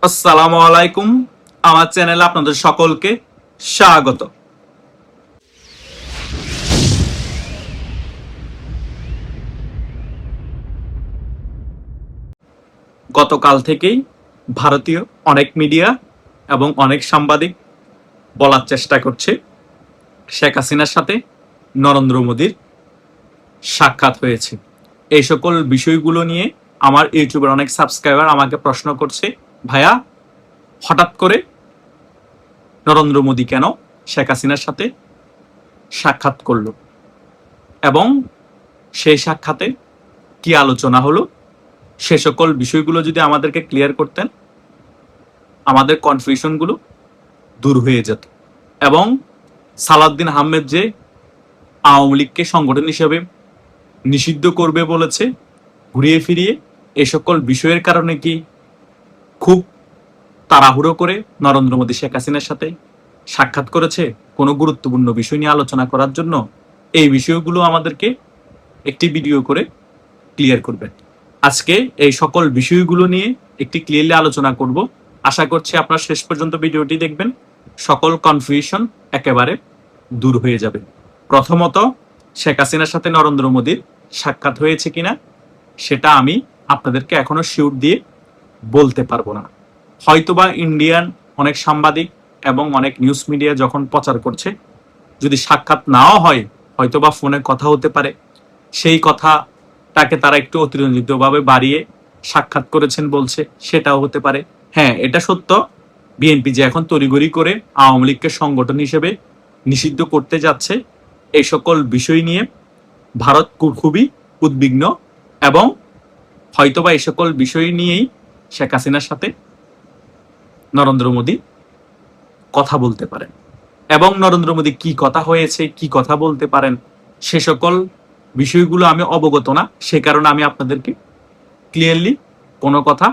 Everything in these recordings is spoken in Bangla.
আসসালামু আলাইকুম। আমার চ্যানেলে আপনাদের সকলকে স্বাগত। গতকাল থেকেই ভারতীয় অনেক মিডিয়া এবং অনেক সাংবাদিক বলার চেষ্টা করছে শেখ হাসিনার সাথে নরেন্দ্র মোদীর সাক্ষাৎ হয়েছে। এই সকল বিষয়গুলো নিয়ে আমার ইউটিউবের অনেক সাবস্ক্রাইবার আমাকে প্রশ্ন করছে, ভাইয়া হঠাৎ করে নরেন্দ্র মোদী কেন শেখ হাসিনার সাথে সাক্ষাৎ করলো এবং সেই সাক্ষাতে কি আলোচনা হলো, সে সকল বিষয়গুলো যদি আমাদেরকে ক্লিয়ার করতেন আমাদের কনফিউশনগুলো দূর হয়ে যেত। এবং সালাউদ্দিন আহমেদ যে আওয়ামী লীগকে সংগঠন হিসেবে নিষিদ্ধ করবে বলেছে, ঘুরিয়ে ফিরিয়ে এ সকল বিষয়ের কারণে কি খুব তাড়াহুড়ো করে নরেন্দ্র মোদী শেখ হাসিনার সাথে সাক্ষাৎ করেছে কোনো গুরুত্বপূর্ণ বিষয় নিয়ে আলোচনা করার জন্য? এই বিষয়গুলো আমাদেরকে একটি ভিডিও করে ক্লিয়ার করবেন। আজকে এই সকল বিষয়গুলো নিয়ে একটি ক্লিয়ারলি আলোচনা করব। আশা করছি আপনারা শেষ পর্যন্ত ভিডিওটি দেখবেন, সকল কনফিউশন একেবারে দূর হয়ে যাবে। প্রথমত, শেখ হাসিনার সাথে নরেন্দ্র মোদীর সাক্ষাৎ হয়েছে কিনা সেটা আমি আপনাদেরকে এখনো শিওর দিয়ে বলতে পারবো না। হয়তোবা ইন্ডিয়ান অনেক সাংবাদিক এবং অনেক নিউজ মিডিয়া যখন প্রচার করছে, যদি সাক্ষাৎ নাও হয় হয়তোবা ফোনে কথা হতে পারে, সেই কথাটাকে তারা একটু অতিরঞ্জিতভাবে বাড়িয়ে সাক্ষাৎ করেছেন বলছে, সেটাও হতে পারে। হ্যাঁ, এটা সত্য, বিএনপি যে এখন তড়িঘড়ি করে আওয়ামী লীগকে সংগঠন হিসেবে নিষিদ্ধ করতে যাচ্ছে, এই সকল বিষয় নিয়ে ভারত খুবই উদ্বিগ্ন এবং হয়তোবা এই সকল বিষয় নিয়েই শেখ হাসিনার সাথে নরেন্দ্র মোদী কথা বলতে পারেন। এবং নরেন্দ্র মোদী কি কথা হয়েছে, কি কথা বলতে পারেন, সে সকল বিষয়গুলো আমি অবগত না, সে কারণে আমি আপনাদেরকে ক্লিয়ারলি কোনো কথা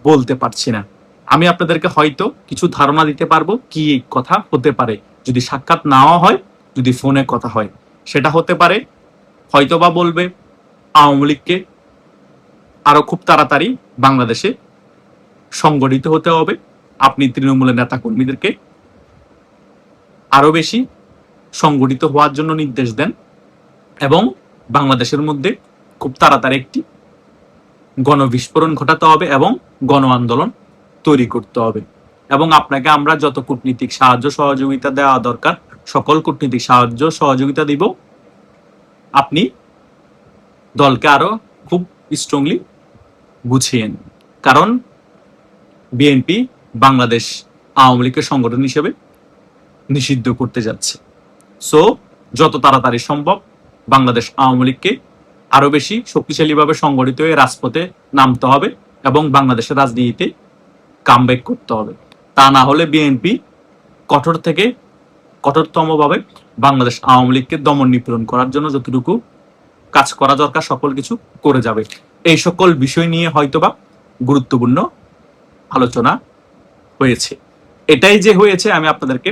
বলতে পারছি না। আমি আপনাদেরকে হয়তো কিছু ধারণা দিতে পারবো কি কথা হতে পারে যদি সাক্ষাৎ নাও হয়, যদি ফোনে কথা হয়। সেটা হতে পারে হয়তোবা বলবে আওয়ামী লীগকে আরো খুব তাড়াতাড়ি বাংলাদেশে সংগঠিত হতে হবে, আপনি তৃণমূলের নেতা কর্মীদেরকে আরো বেশি সংগঠিত হওয়ার জন্য নির্দেশ দেন এবং বাংলাদেশের মধ্যে খুব তাড়াতাড়ি একটি গণবিস্ফোরণ ঘটাতে হবে এবং গণ আন্দোলন তৈরি করতে হবে। এবং আপনাকে আমরা যত কূটনীতিক সাহায্য সহযোগিতা দেওয়া দরকার সকল কূটনীতিক সাহায্য সহযোগিতা দিব। আপনি দলকে আরো খুব স্ট্রংলি গুছিয়ে নিন, কারণ বিএনপি বাংলাদেশ আওয়ামী লীগের সংগঠন হিসেবে নিষিদ্ধ করতে যাচ্ছে। সো যত তাড়াতাড়ি সম্ভব বাংলাদেশ আওয়ামী লীগকে আরো বেশি শক্তিশালীভাবে সংগঠিত হয়ে রাজপথে নামতে হবে এবং বাংলাদেশের রাজনীতিতে কামব্যাক করতে হবে। তা না হলে বিএনপি কঠোর থেকে কঠোরতম ভাবে বাংলাদেশ আওয়ামী লীগকে দমন নিপীড়ন করার জন্য যতটুকু কাজ করা দরকার সকল কিছু করে যাবে। এই সকল বিষয় নিয়ে হয়তোবা গুরুত্বপূর্ণ আলোচনা হয়েছে। এটাই যে হয়েছে আমি আপনাদেরকে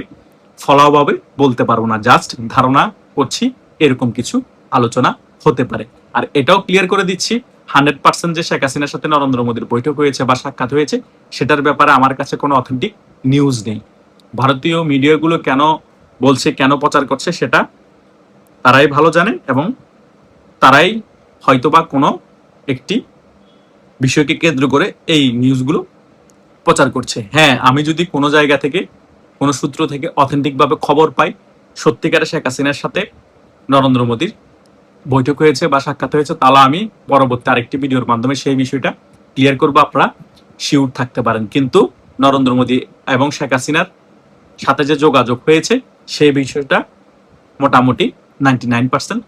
ফলাভাবে বলতে পারবো না, জাস্ট ধারণা করছি এরকম কিছু আলোচনা হতে পারে। আর এটাও ক্লিয়ার করে দিচ্ছি 100% যে শেখ হাসিনার সাথে নরেন্দ্র মোদীর বৈঠক হয়েছে বা সাক্ষাৎ হয়েছে সেটার ব্যাপারে আমার কাছে কোনো অথেন্টিক নিউজ নেই। ভারতীয় মিডিয়াগুলো কেন বলছে, কেন প্রচার করছে সেটা তারাই ভালো জানে এবং তারাই হয়তোবা কোনো একটি বিষয়কে কেন্দ্র করে এই নিউজগুলো প্রচার করছে। হ্যাঁ, আমি যদি কোনো জায়গা থেকে কোনো সূত্র থেকে অথেন্টিক ভাবে খবর পাই সত্যিকারে শেখ হাসিনার সাথে নরেন্দ্র মোদীর বৈঠক হয়েছে বা সাক্ষাৎ হয়েছে, তাহলে আমি পরবর্তী আরেকটি ভিডিওর মাধ্যমে সেই বিষয়টা ক্লিয়ার করবো, আপনারা শিওর থাকতে পারেন। কিন্তু নরেন্দ্র মোদী এবং শেখ হাসিনার সাথে যে যোগাযোগ হয়েছে সেই বিষয়টা মোটামুটি 99%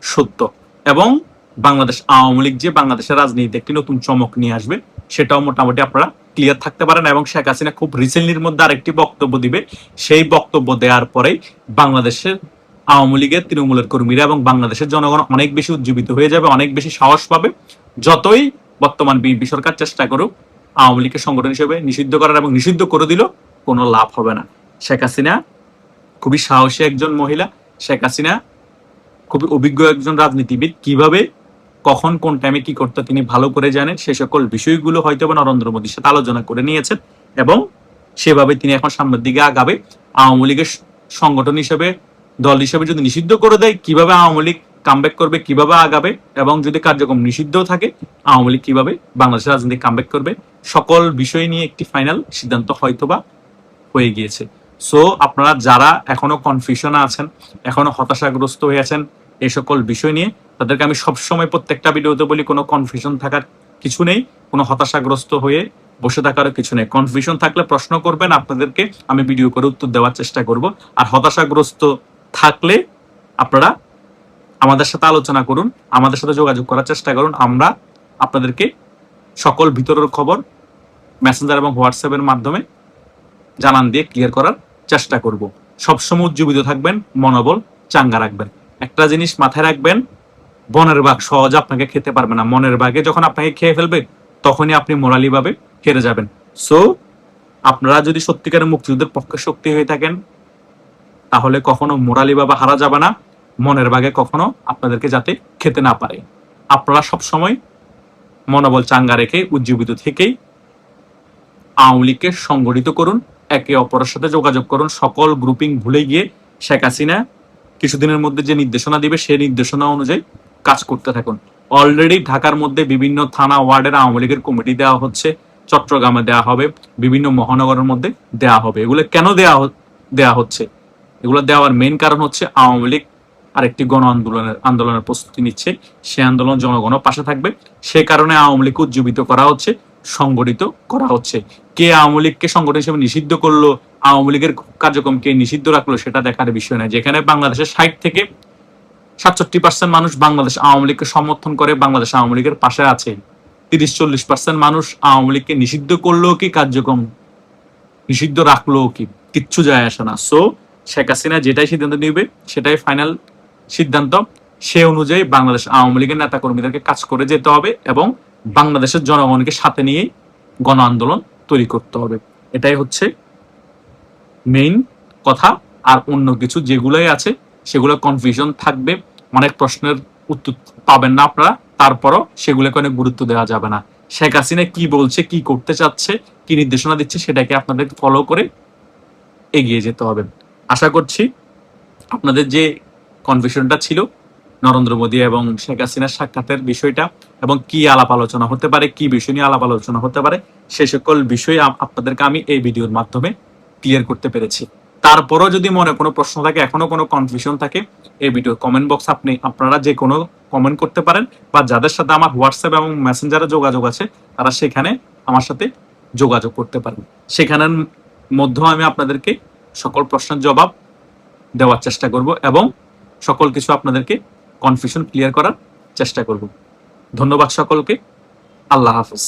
সত্য এবং বাংলাদেশ আওয়ামী লীগ যে বাংলাদেশের রাজনীতিতে একটি নতুন চমক নিয়ে আসবে সেটাও মোটামুটি আপনারা ক্লিয়ার থাকতে পারেন। এবং শেখ হাসিনা খুব রিসেন্টলির মধ্যে আরেকটি বক্তব্য দিবে, সেই বক্তব্য দেওয়ার পরেই বাংলাদেশের আওয়ামী লীগের তৃণমূলের কর্মীরা এবং বাংলাদেশের জনগণ অনেক বেশি উজ্জীবিত হয়ে যাবে, অনেক বেশি সাহস পাবে। যতই বর্তমান বিএনপি সরকার চেষ্টা করুক আওয়ামী লীগের সংগঠন হিসেবে নিষিদ্ধ করার এবং নিষিদ্ধ করে দিল, কোনো লাভ হবে না। শেখ হাসিনা খুবই সাহসী একজন মহিলা, শেখ হাসিনা খুবই অভিজ্ঞ একজন রাজনীতিবিদ, কিভাবে কখন কোন টাইমে কি করতে তিনি ভালো করে জানেন। সে সকল বিষয়গুলো হয়তো নরেন্দ্র মোদীর সাথে আলোচনা করে নিয়েছেন এবং সেভাবে তিনি এখন সামনের দিকে আগাবে। আওয়ামী লীগের সংগঠন হিসেবে, দল হিসেবে যদি নিষিদ্ধ করে দেয়, কিভাবে আওয়ামী লীগ কামব্যাক করবে, কিভাবে আগাবে, এবং যদি কার্যক্রম নিষিদ্ধ থাকে আওয়ামী লীগ কিভাবে বাংলাদেশের রাজনীতি কামব্যাক করবে, সকল বিষয় নিয়ে একটি ফাইনাল সিদ্ধান্ত হয়তোবা হয়ে গিয়েছে। সো আপনারা যারা এখনো কনফিউশনে আছেন, এখনো হতাশাগ্রস্ত হয়ে আছেন এই সকল বিষয় নিয়ে, তাদেরকে আমি সবসময় প্রত্যেকটা ভিডিওতে বলি, কোনো কনফিউশন থাকার কিছু নেই, কোনো হতাশাগ্রস্ত হয়ে বসে থাকারও কিছু নেই। কনফিউশন থাকলে প্রশ্ন করবেন, আপনাদেরকে আমি ভিডিও করে উত্তর দেওয়ার চেষ্টা করব। আর হতাশাগ্রস্ত থাকলে আপনারা আমাদের সাথে আলোচনা করুন, আমাদের সাথে যোগাযোগ করার চেষ্টা করুন। আমরা আপনাদেরকে সকল ভিতরের খবর মেসেঞ্জার এবং হোয়াটসঅ্যাপের মাধ্যমে জানান দিয়ে ক্লিয়ার করার চেষ্টা করব। সবসময় উজ্জীবিত থাকবেন, মনোবল চাঙ্গা রাখবেন। একটা জিনিস মাথায় রাখবেন, বনের বাঘ সহজে আপনাকে খেতে পারবে না। মনের বাঘে যখন আপনাকে খেয়ে ফেলবে, তখনই আপনি মোরালি ভাবে হেরে যাবেন। সো আপনারা যদি সত্যিকারের মুক্তিযুদ্ধের পক্ষে শক্তি হয়ে থাকেন, তাহলে কখনো মোরালি ভাবে হারা যাবে না, মনের বাঘে কখনো আপনাদেরকে যাতে খেতে না পারে। আপনারা সবসময় মনোবল চাঙ্গা রেখে উজ্জীবিত থেকেই আওয়ামী লীগকে সংগঠিত করুন, একে অপরের সাথে যোগাযোগ করুন, সকল গ্রুপিং ভুলে গিয়ে শেখ হাসিনা কিছুদিনের মধ্যে যে নির্দেশনা দিবে সেই নির্দেশনা অনুযায়ী কাজ করতে থাকুন। অলরেডি ঢাকার মধ্যে বিভিন্ন থানা ওয়ার্ডের আওয়ামী লীগের কমিটি দেওয়া হচ্ছে, চট্টগ্রামে দেওয়া হবে, বিভিন্ন মহানগরের মধ্যে দেওয়া হবে। এগুলো কেন দেওয়া হচ্ছে? এগুলো দেওয়ার মেইন কারণ হচ্ছে আওয়ামী লীগ আরেকটি গণ আন্দোলনের প্রস্তুতি নিচ্ছে। সে আন্দোলন জনগণের পাশে থাকবে, সে কারণে আওয়ামী লীগকে উজ্জীবিত করা হচ্ছে, সংগঠিত করা হচ্ছে। কে আওয়ামী লীগকে সংগঠন হিসেবে নিষিদ্ধ করলো, আওয়ামী লীগের কার্যক্রম কে নিষিদ্ধ রাখলো, সেটা দেখার বিষয় নয়। যেখানে বাংলাদেশের 60 থেকে 67% মানুষ বাংলাদেশ আওয়ামী লীগকে সমর্থন করে, বাংলাদেশ আওয়ামী লীগের পাশে আছে, 30-40% মানুষ আওয়ামী লীগকে নিষিদ্ধ করলো কি কার্যক্রম নিষিদ্ধ রাখলো কি, কিচ্ছু যায় আসে না। সো শেখ হাসিনা যেটাই সিদ্ধান্ত নিবে সেটাই ফাইনাল সিদ্ধান্ত। সে অনুযায়ী বাংলাদেশ আওয়ামী লীগের নেতা কর্মীদেরকে কাজ করে যেতে হবে এবং বাংলাদেশের জনগণকে সাথে নিয়ে গণ আন্দোলন তৈরি করতে হবে। এটাই হচ্ছে মেইন কথা। আর অন্য কিছু যেগুলোই আছে সেগুলো কনফিউশন থাকবে, অনেক প্রশ্নের উত্তর পাবেন না আপনারা, তারপরও সেগুলোকে অনেক গুরুত্ব দেওয়া যাবে না। শেখ হাসিনা কি বলছে, কি করতে চাচ্ছে, কি নির্দেশনা দিচ্ছে, সেটাকে আপনাদের ফলো করে এগিয়ে যেতে হবে। আশা করছি আপনাদের যে কনফিউশনটা ছিল নরেন্দ্র মোদী এবং শেখ হাসিনার সাক্ষাতের বিষয়টা, এবং কি আলাপ আলোচনা হতে পারে, কি বিষয় নিয়ে আলাপ আলোচনা হতে পারে, সে সকল বিষয় আপনাদেরকে আমি এই ভিডিওর মাধ্যমে ক্লিয়ার করতে পেরেছি। তারপরও যদি মনে কোনো প্রশ্ন থাকে, এখনো কোনো কনফিউশন থাকে, এই ভিডিওর কমেন্ট বক্স আপনারা যে কোনো কমেন্ট করতে পারেন, বা যাদের সাথে আমার হোয়াটসঅ্যাপ এবং মেসেঞ্জারে যোগাযোগ আছে তারা সেখানে আমার সাথে যোগাযোগ করতে পারেন। সেখানের মধ্যেও আমি আপনাদেরকে সকল প্রশ্নের জবাব দেওয়ার চেষ্টা করব এবং সকল কিছু আপনাদেরকে কনফিউশন ক্লিয়ার করার চেষ্টা করব। ধন্যবাদ সকলকে। আল্লাহ হাফেজ।